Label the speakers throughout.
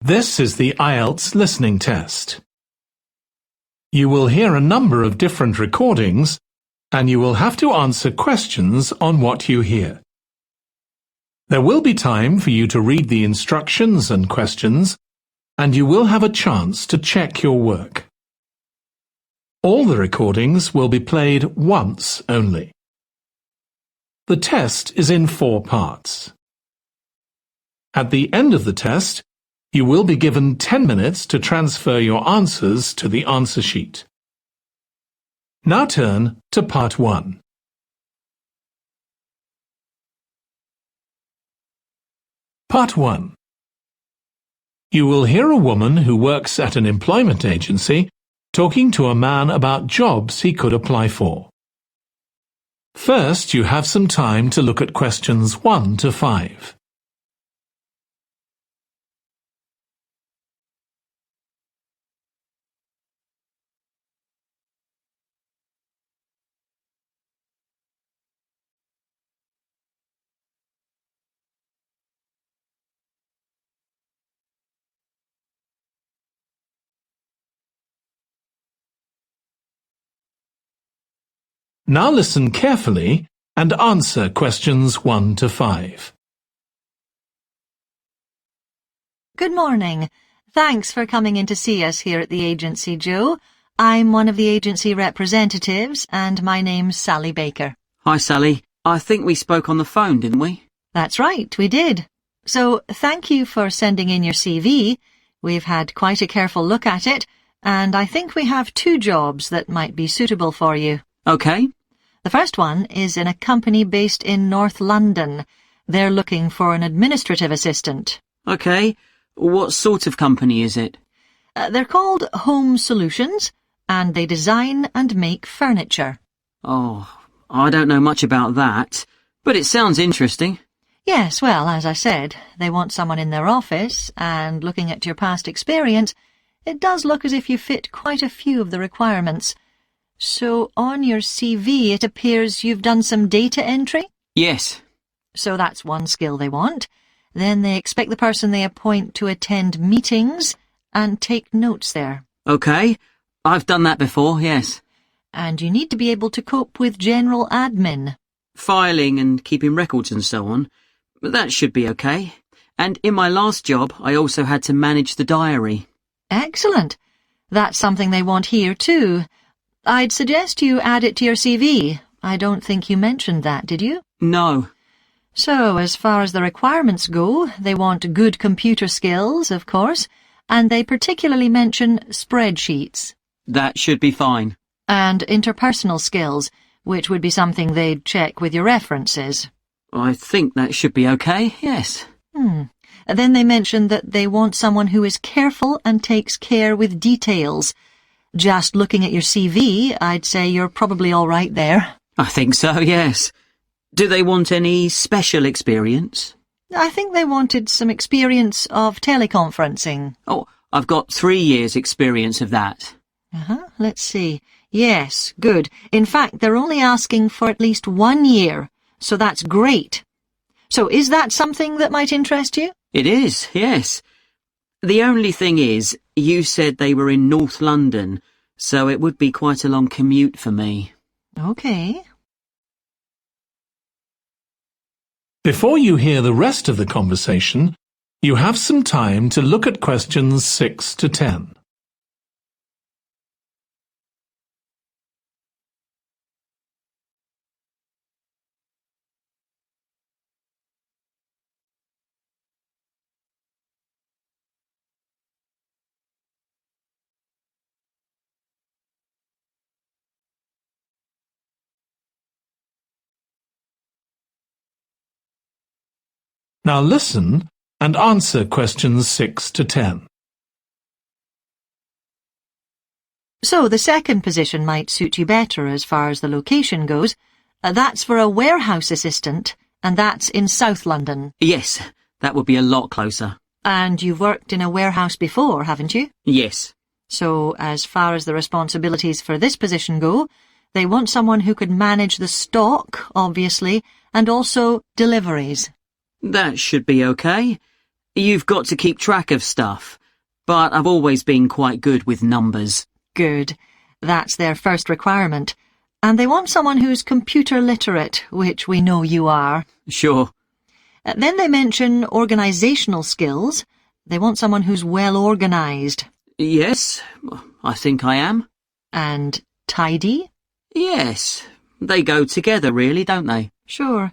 Speaker 1: This is the IELTS listening test. You will hear a number of different recordings, and you will have to answer questions on what you hear. There will be time for you to read the instructions and questions, and you will have a chance to check your work. All the recordings will be played once only. The test is in 4 parts. At the end of the test, you will be given 10 minutes to transfer your answers to the answer sheet. Now turn to Part 1. Part 1. You will hear a woman who works at an employment agency talking to a man about jobs he could apply for. First, you have some time to look at questions 1 to 5. Now listen carefully and answer questions 1 to 5.
Speaker 2: Good morning. Thanks for coming in to see us here at the agency, Joe. I'm one of the agency representatives, and my name's Sally Baker.
Speaker 3: Hi, Sally. I think we spoke on the phone, didn't we?
Speaker 2: That's right, we did. So, thank you for sending in your CV. We've had quite a careful look at it, and I think we have 2 jobs that might be suitable for you.
Speaker 3: OK.
Speaker 2: The first one is in a company based in North London. They're looking for an administrative assistant.
Speaker 3: OK. What sort of company is it?
Speaker 2: They're called Home Solutions, and they design and make furniture.
Speaker 3: Oh, I don't know much about that, but it sounds interesting.
Speaker 2: Yes, well, as I said, they want someone in their office, and looking at your past experience, it does look as if you fit quite a few of the requirements. So, on your CV, it appears you've done some data entry?
Speaker 3: Yes.
Speaker 2: So that's one skill they want. Then they expect the person they appoint to attend meetings and take notes there.
Speaker 3: OK. I've done that before, yes.
Speaker 2: And you need to be able to cope with general admin.
Speaker 3: Filing and keeping records and so on. That should be OK. And in my last job, I also had to manage the diary.
Speaker 2: Excellent. That's something they want here too. I'd suggest you add it to your CV. I don't think you mentioned that, did you?
Speaker 3: No.
Speaker 2: So, as far as the requirements go, they want good computer skills, of course, and they particularly mention spreadsheets.
Speaker 3: That should be fine.
Speaker 2: And interpersonal skills, which would be something they'd check with your references.
Speaker 3: I think that should be OK, yes.
Speaker 2: Then they mention that they want someone who is careful and takes care with details. Just looking at your CV, I'd say you're probably all right there.
Speaker 3: I think so, yes. Do they want any special experience?
Speaker 2: I think they wanted some experience of teleconferencing.
Speaker 3: Oh, I've got 3 years' experience of that.
Speaker 2: Let's see. Yes, good. In fact, they're only asking for at least 1 year, so that's great. So is that something that might interest you?
Speaker 3: It is, yes. The only thing is, you said they were in North London, so it would be quite a long commute for me.
Speaker 2: OK.
Speaker 1: Before you hear the rest of the conversation, you have some time to look at questions 6 to 10. Now listen and answer questions 6 to 10.
Speaker 2: So the second position might suit you better as far as the location goes. That's for a warehouse assistant, and that's in South London.
Speaker 3: Yes, that would be a lot closer.
Speaker 2: And you've worked in a warehouse before, haven't you?
Speaker 3: Yes.
Speaker 2: So as far as the responsibilities for this position go, they want someone who could manage the stock, obviously, and also deliveries.
Speaker 3: That should be OK. You've got to keep track of stuff, but I've always been quite good with numbers.
Speaker 2: Good. That's their first requirement. And they want someone who's computer literate, which we know you are.
Speaker 3: Sure.
Speaker 2: Then they mention organisational skills. They want someone who's well organised.
Speaker 3: Yes, I think I am.
Speaker 2: And tidy?
Speaker 3: Yes, they go together really, don't they?
Speaker 2: Sure.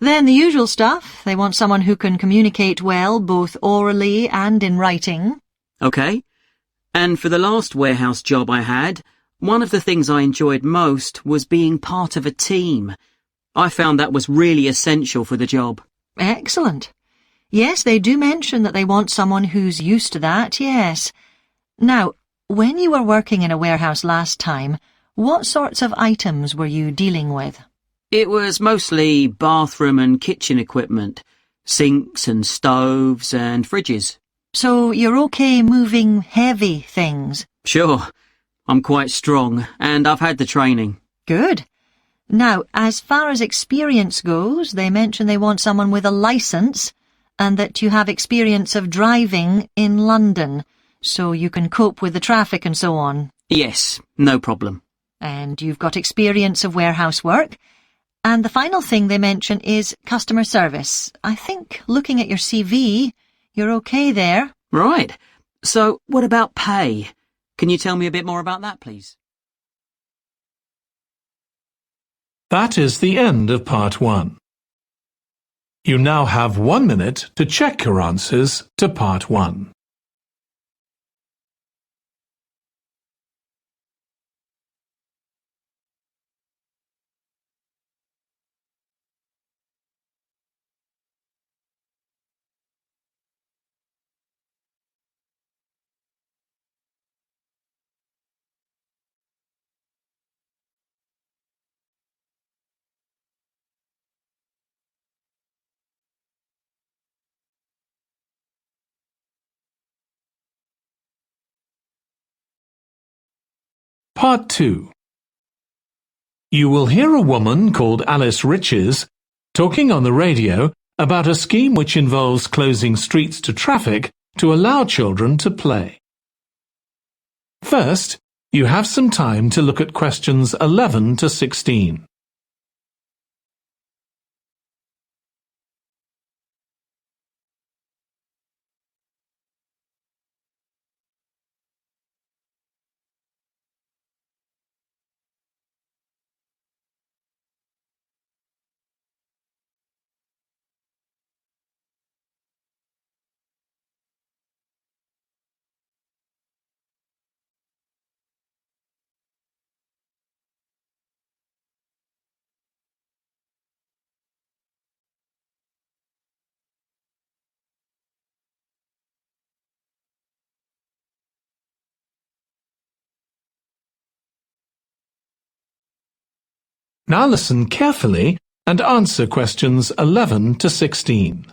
Speaker 2: Then the usual stuff. They want someone who can communicate well, both orally and in writing.
Speaker 3: OK. And for the last warehouse job I had, one of the things I enjoyed most was being part of a team. I found that was really essential for the job.
Speaker 2: Excellent. Yes, they do mention that they want someone who's used to that, yes. Now, when you were working in a warehouse last time, what sorts of items were you dealing with?
Speaker 3: It was mostly bathroom and kitchen equipment, sinks and stoves and fridges.
Speaker 2: So you're okay moving heavy things?
Speaker 3: Sure. I'm quite strong, and I've had the training.
Speaker 2: Good. Now, as far as experience goes, they mention they want someone with a licence and that you have experience of driving in London, so you can cope with the traffic and so on.
Speaker 3: Yes, no problem.
Speaker 2: And you've got experience of warehouse work. And the final thing they mention is customer service. I think, looking at your CV, you're okay there.
Speaker 3: Right. So, what about pay? Can you tell me a bit more about that, please?
Speaker 1: That is the end of part 1. You now have 1 minute to check your answers to part 1. Part 2. You will hear a woman called Alice Riches talking on the radio about a scheme which involves closing streets to traffic to allow children to play. First, you have some time to look at questions 11 to 16. Now listen carefully and answer questions 11 to 16.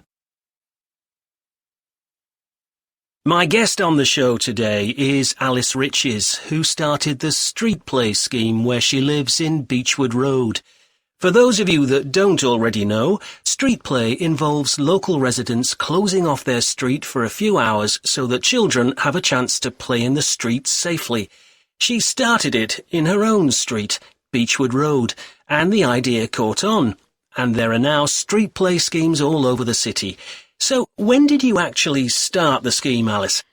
Speaker 4: My guest on the show today is Alice Riches, who started the Street Play scheme where she lives in Beechwood Road. For those of you that don't already know, Street Play involves local residents closing off their street for a few hours so that children have a chance to play in the streets safely. She started it in her own street, Beechwood Road, and the idea caught on, and there are now street play schemes all over the city. So when did you actually start the scheme, Alice?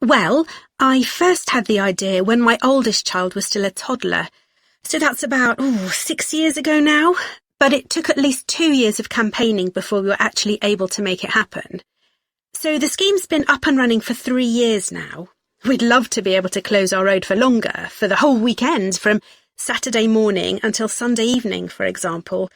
Speaker 5: Well, I first had the idea when my oldest child was still a toddler, so that's about 6 years ago now, but it took at least 2 years of campaigning before we were actually able to make it happen. So the scheme's been up and running for 3 years now. We'd love to be able to close our road for longer, for the whole weekend, from Saturday morning until Sunday evening, for example.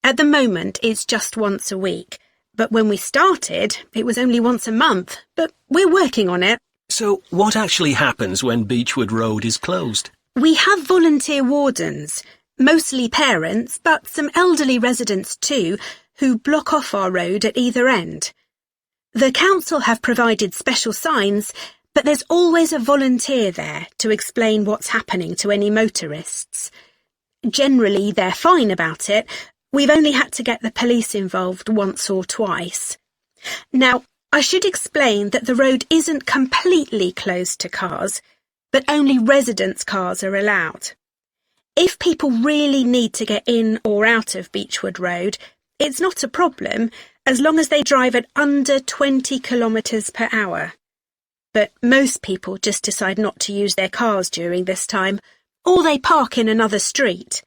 Speaker 5: At the moment, it's just once a week, but when we started, it was only once a month, but we're working on it.
Speaker 4: So what actually happens when Beechwood Road is closed?
Speaker 5: We have volunteer wardens, mostly parents, but some elderly residents too, who block off our road at either end. The council have provided special signs, but there's always a volunteer there to explain what's happening to any motorists. Generally, they're fine about it. We've only had to get the police involved once or twice. Now, I should explain that the road isn't completely closed to cars, but only residents' cars are allowed. If people really need to get in or out of Beechwood Road, it's not a problem as long as they drive at under 20 kilometres per hour. But most people just decide not to use their cars during this time, or they park in another street.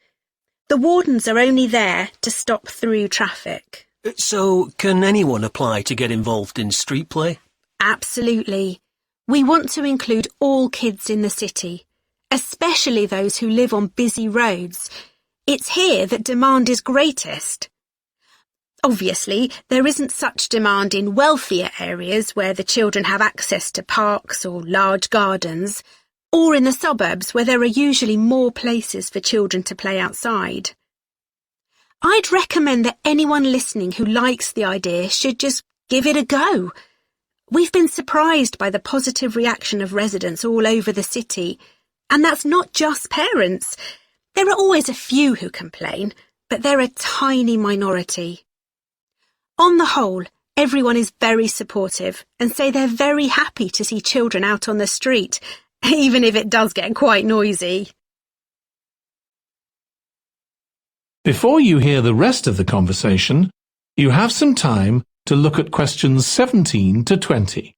Speaker 5: The wardens are only there to stop through traffic.
Speaker 4: So, can anyone apply to get involved in street play?
Speaker 5: Absolutely. We want to include all kids in the city, especially those who live on busy roads. It's here that demand is greatest. Obviously, there isn't such demand in wealthier areas where the children have access to parks or large gardens, or in the suburbs where there are usually more places for children to play outside. I'd recommend that anyone listening who likes the idea should just give it a go. We've been surprised by the positive reaction of residents all over the city, and that's not just parents. There are always a few who complain, but they're a tiny minority. On the whole, everyone is very supportive and say they're very happy to see children out on the street, even if it does get quite noisy.
Speaker 1: Before you hear the rest of the conversation, you have some time to look at questions 17 to 20.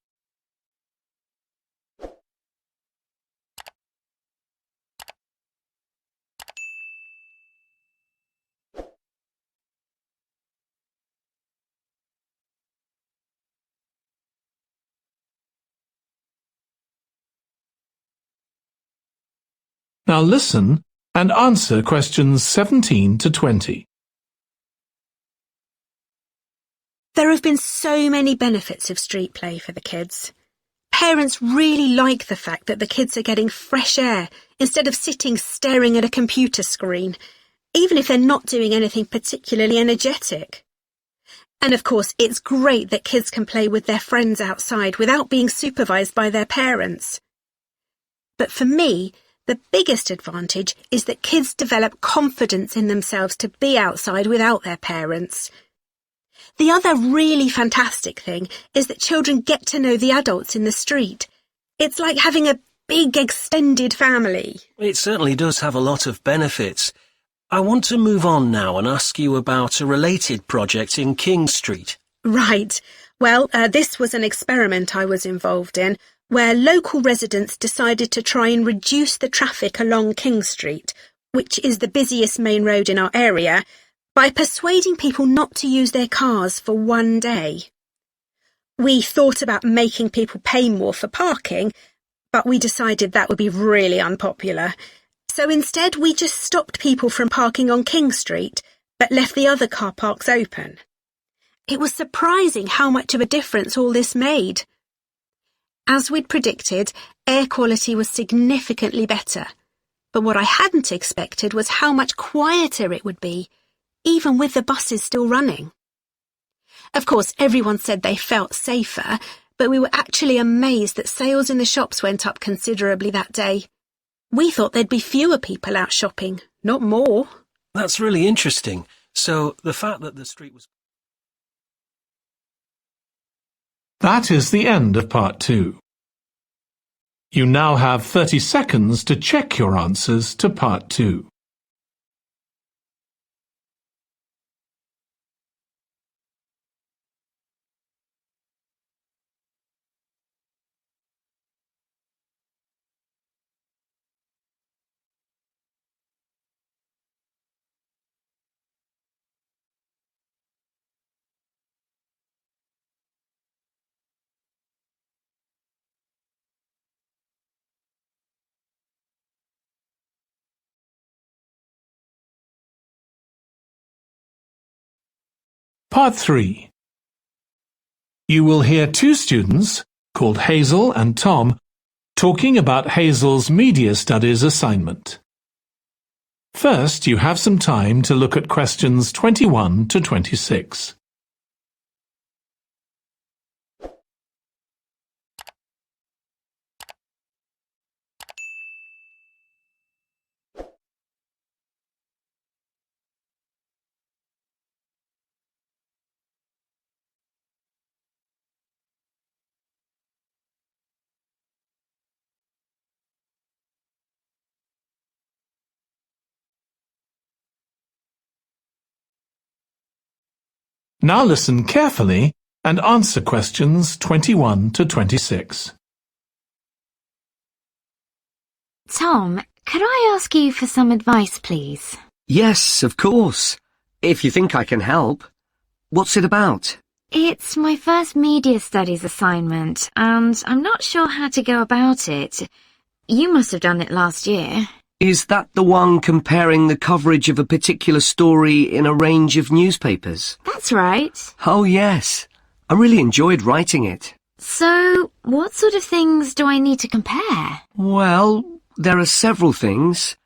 Speaker 1: Now listen and answer questions 17 to 20.
Speaker 5: There have been so many benefits of street play for the kids. Parents really like the fact that the kids are getting fresh air instead of sitting staring at a computer screen, even if they're not doing anything particularly energetic. And of course, it's great that kids can play with their friends outside without being supervised by their parents. But for me, the biggest advantage is that kids develop confidence in themselves to be outside without their parents. The other really fantastic thing is that children get to know the adults in the street. It's like having a big extended family.
Speaker 4: It certainly does have a lot of benefits. I want to move on now and ask you about a related project in King Street.
Speaker 5: Right. Well, this was an experiment I was involved in, where local residents decided to try and reduce the traffic along King Street, which is the busiest main road in our area, by persuading people not to use their cars for one day. We thought about making people pay more for parking, but we decided that would be really unpopular. So instead we just stopped people from parking on King Street, but left the other car parks open. It was surprising how much of a difference all this made. As we'd predicted, air quality was significantly better, but what I hadn't expected was how much quieter it would be, even with the buses still running. Of course, everyone said they felt safer, but we were actually amazed that sales in the shops went up considerably that day. We thought there'd be fewer people out shopping, not more.
Speaker 4: That's really interesting. So, the fact that the street was...
Speaker 1: That is the end of part 2. You now have 30 seconds to check your answers to part 2. Part 3. You will hear two students, called Hazel and Tom, talking about Hazel's media studies assignment. First, you have some time to look at questions 21 to 26. Now listen carefully and answer questions 21 to 26.
Speaker 6: Tom, could I ask you for some advice, please?
Speaker 7: Yes, of course. If you think I can help. What's it about?
Speaker 6: It's my first media studies assignment, and I'm not sure how to go about it. You must have done it last year.
Speaker 7: Is that the one comparing the coverage of a particular story in a range of newspapers?
Speaker 6: That's right.
Speaker 7: Oh, yes. I really enjoyed writing it.
Speaker 6: So, what sort of things do I need to compare?
Speaker 7: Well, there are several things.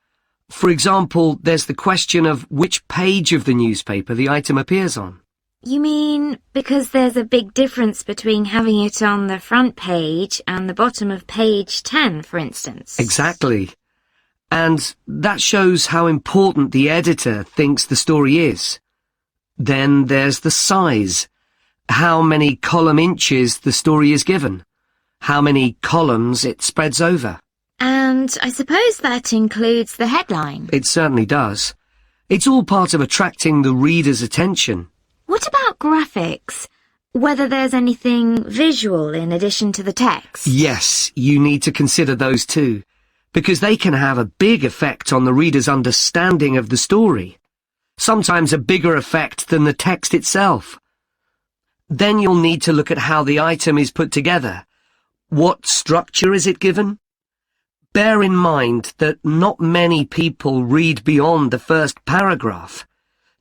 Speaker 7: For example, there's the question of which page of the newspaper the item appears on.
Speaker 6: You mean because there's a big difference between having it on the front page and the bottom of page 10, for instance?
Speaker 7: Exactly. And that shows how important the editor thinks the story is. Then there's the size. How many column inches the story is given. How many columns it spreads over.
Speaker 6: And I suppose that includes the headline.
Speaker 7: It certainly does. It's all part of attracting the reader's attention.
Speaker 6: What about graphics? Whether there's anything visual in addition to the text?
Speaker 7: Yes, you need to consider those too, because they can have a big effect on the reader's understanding of the story. Sometimes a bigger effect than the text itself. Then you'll need to look at how the item is put together. What structure is it given? Bear in mind that not many people read beyond the first paragraph.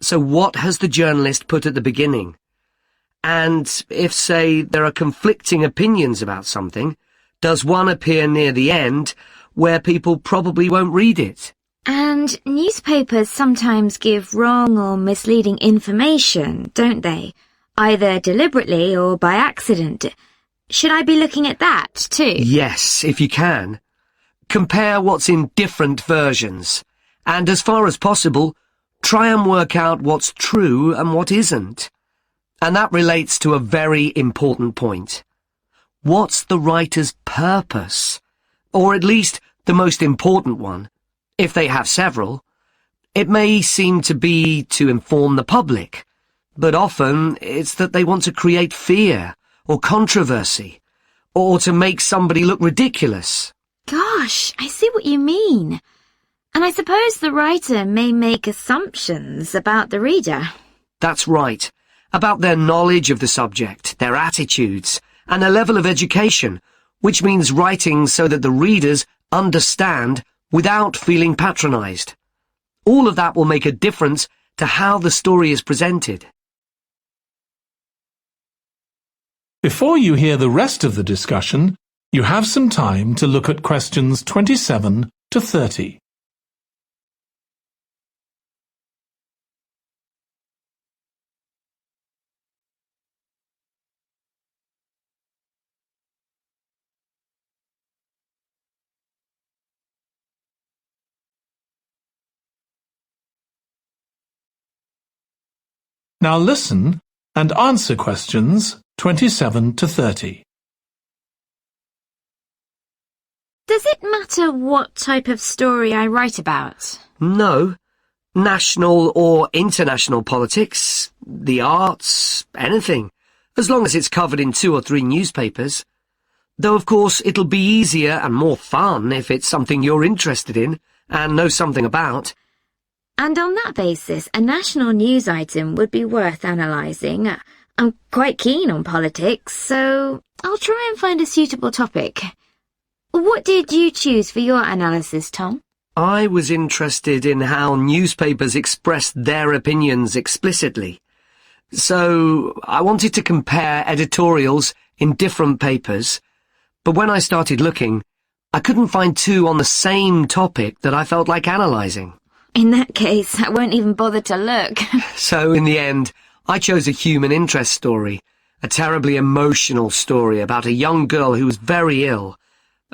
Speaker 7: So what has the journalist put at the beginning? And if, say, there are conflicting opinions about something, does one appear near the end where people probably won't read it?
Speaker 6: And newspapers sometimes give wrong or misleading information, don't they? Either deliberately or by accident. Should I be looking at that too?
Speaker 7: Yes, if you can. Compare what's in different versions, and as far as possible, try and work out what's true and what isn't. And that relates to a very important point. What's the writer's purpose? Or at least the most important one, if they have several. It may seem to be to inform the public, but often it's that they want to create fear or controversy, or to make somebody look ridiculous.
Speaker 6: Gosh, I see what you mean. And I suppose the writer may make assumptions about the reader.
Speaker 7: That's right. About their knowledge of the subject, their attitudes, and their level of education, which means writing so that the readers understand without feeling patronized. All of that will make a difference to how the story is presented.
Speaker 1: Before you hear the rest of the discussion, you have some time to look at questions 27 to 30. Now listen and answer questions 27 to 30.
Speaker 6: Does it matter what type of story I write about?
Speaker 7: No. National or international politics, the arts, anything, as long as it's covered in 2 or 3 newspapers. Though, of course, it'll be easier and more fun if it's something you're interested in and know something about.
Speaker 6: And on that basis, a national news item would be worth analysing. I'm quite keen on politics, so I'll try and find a suitable topic. What did you choose for your analysis, Tom?
Speaker 7: I was interested in how newspapers expressed their opinions explicitly. So I wanted to compare editorials in different papers, but when I started looking, I couldn't find 2 on the same topic that I felt like analysing.
Speaker 6: In that case, I won't even bother to look.
Speaker 7: So in the end, I chose a human interest story, a terribly emotional story about a young girl who was very ill,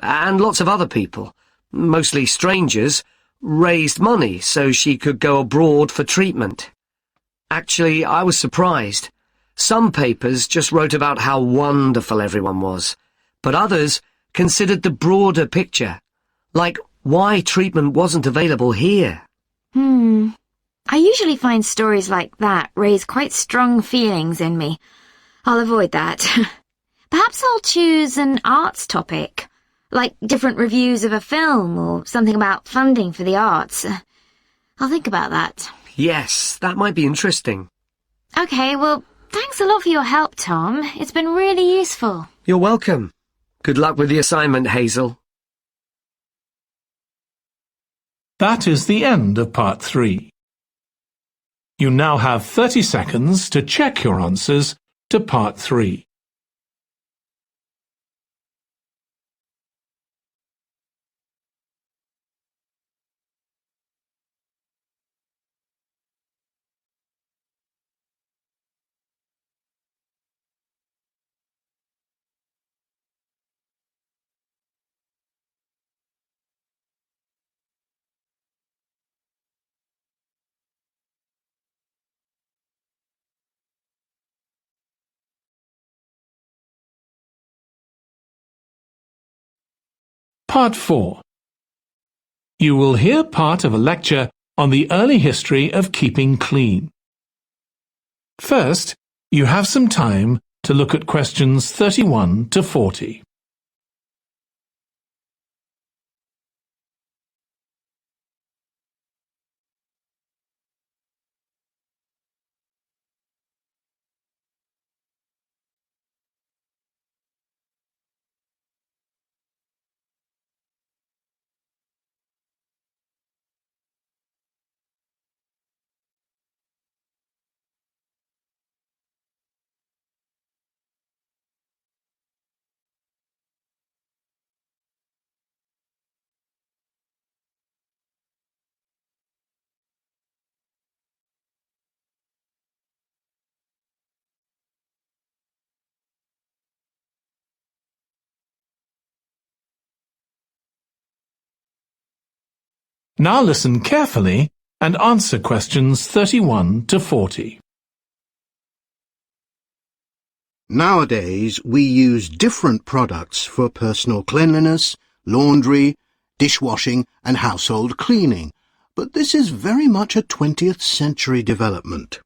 Speaker 7: and lots of other people, mostly strangers, raised money so she could go abroad for treatment. Actually, I was surprised. Some papers just wrote about how wonderful everyone was, but others considered the broader picture, like why treatment wasn't available here.
Speaker 6: Are you usually find stories like that raise quite strong feelings in me. I'll avoid that. Perhaps I'll choose an arts topic, like different reviews of a film or something about funding for the arts. I'll think about that.
Speaker 7: Yes, that might be interesting.
Speaker 6: Okay, well, thanks a lot for your help, Tom. It's been really useful.
Speaker 7: You're welcome. Good luck with the assignment, Hazel.
Speaker 1: That is the end of part 3. You now have 30 seconds to check your answers to part 3. Part 4. You will hear part of a lecture on the early history of keeping clean. First, you have some time to look at questions 31 to 40. Now listen carefully and answer questions 31 to 40.
Speaker 8: Nowadays, we use different products for personal cleanliness, laundry, dishwashing and household cleaning, but this is very much a 20th century development.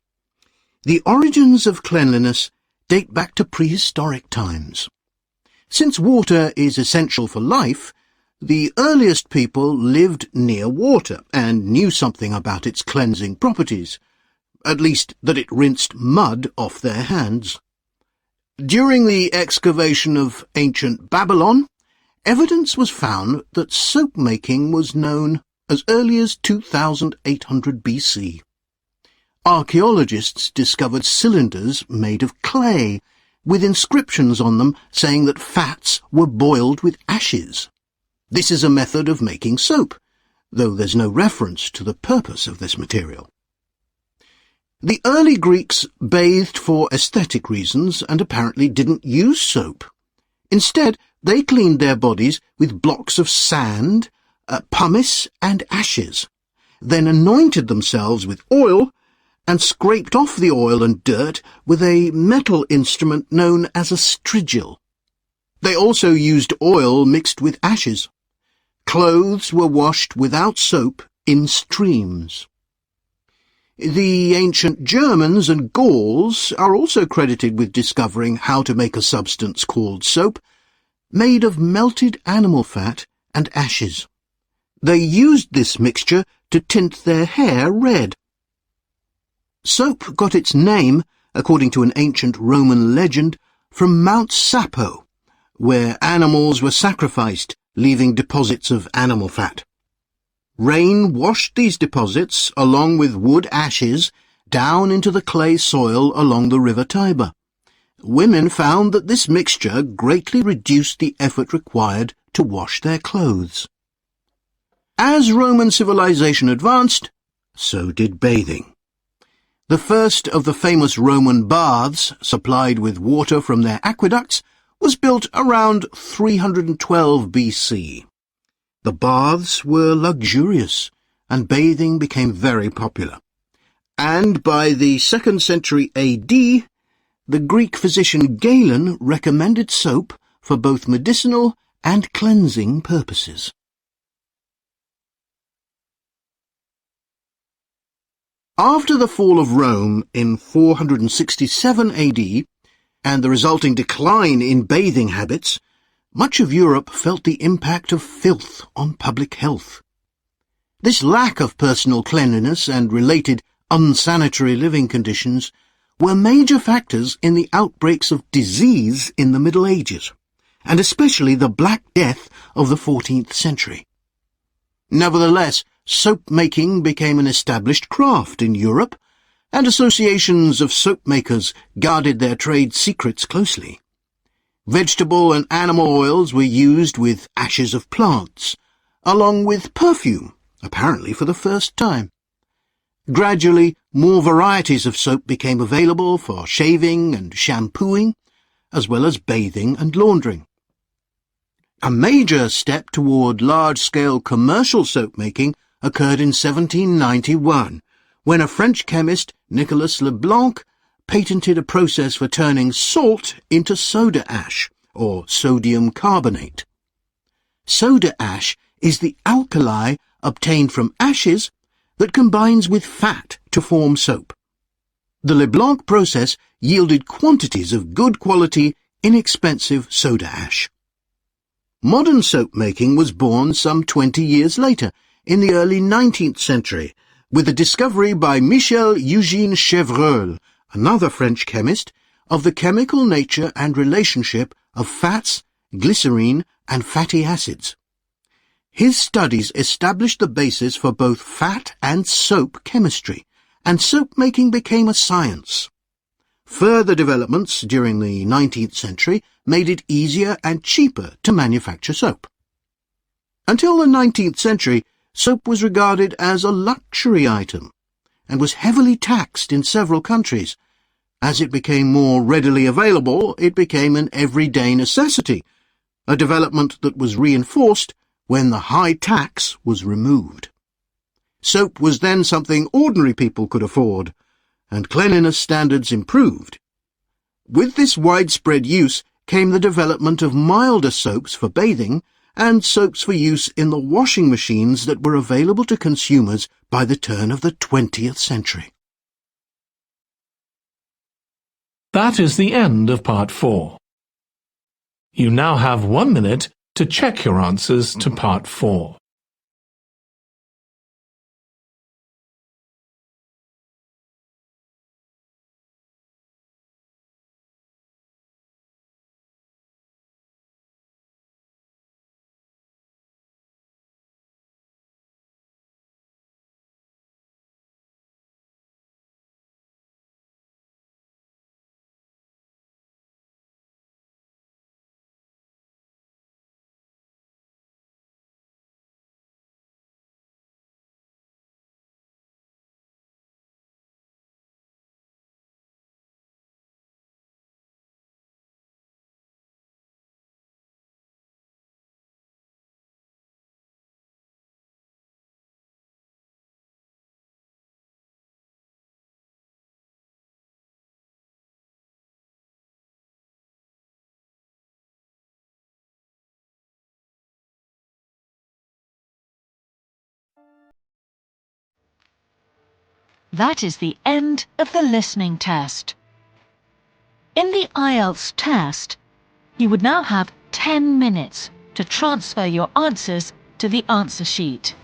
Speaker 8: The origins of cleanliness date back to prehistoric times. Since water is essential for life, the earliest people lived near water and knew something about its cleansing properties, at least that it rinsed mud off their hands. During the excavation of ancient Babylon, evidence was found that soap making was known as early as 2800 BC. Archaeologists discovered cylinders made of clay, with inscriptions on them saying that fats were boiled with ashes. This is a method of making soap, though there's no reference to the purpose of this material. The early Greeks bathed for aesthetic reasons and apparently didn't use soap. Instead, they cleaned their bodies with blocks of sand, pumice and ashes, then anointed themselves with oil and scraped off the oil and dirt with a metal instrument known as a strigil. They also used oil mixed with ashes. Clothes were washed without soap in streams. The ancient Germans and Gauls are also credited with discovering how to make a substance called soap, made of melted animal fat and ashes. They used this mixture to tint their hair red. Soap got its name, according to an ancient Roman legend, from Mount Sapo, where animals were sacrificed, leaving deposits of animal fat. Rain washed these deposits, along with wood ashes, down into the clay soil along the river Tiber. Women found that this mixture greatly reduced the effort required to wash their clothes. As Roman civilization advanced, so did bathing. The first of the famous Roman baths, supplied with water from their aqueducts, was built around 312 BC. The baths were luxurious, and bathing became very popular. And by the 2nd century AD, the Greek physician Galen recommended soap for both medicinal and cleansing purposes. After the fall of Rome in 467 AD and the resulting decline in bathing habits, much of Europe felt the impact of filth on public health. This lack of personal cleanliness and related unsanitary living conditions were major factors in the outbreaks of disease in the Middle Ages, and especially the Black Death of the 14th century. Nevertheless, soap-making became an established craft in Europe, and associations of soap-makers guarded their trade secrets closely. Vegetable and animal oils were used with ashes of plants, along with perfume, apparently for the first time. Gradually, more varieties of soap became available for shaving and shampooing, as well as bathing and laundering. A major step toward large-scale commercial soap-making occurred in 1791, when a French chemist, Nicolas Leblanc, patented a process for turning salt into soda ash, or sodium carbonate. Soda ash is the alkali obtained from ashes that combines with fat to form soap. The Leblanc process yielded quantities of good quality, inexpensive soda ash. Modern soap-making was born some 20 years later, in the early 19th century, with the discovery by Michel-Eugène Chevreul, another French chemist, of the chemical nature and relationship of fats, glycerine, and fatty acids. His studies established the basis for both fat and soap chemistry, and soap-making became a science. Further developments during the 19th century made it easier and cheaper to manufacture soap. Until the 19th century, soap was regarded as a luxury item, and was heavily taxed in several countries. As it became more readily available, it became an everyday necessity, a development that was reinforced when the high tax was removed. Soap was then something ordinary people could afford, and cleanliness standards improved. With this widespread use came the development of milder soaps for bathing and soaps for use in the washing machines that were available to consumers by the turn of the 20th century.
Speaker 1: That is the end of Part 4. You now have 1 minute to check your answers to Part 4.
Speaker 2: That is the end of the listening test. In the IELTS test, you would now have 10 minutes to transfer your answers to the answer sheet.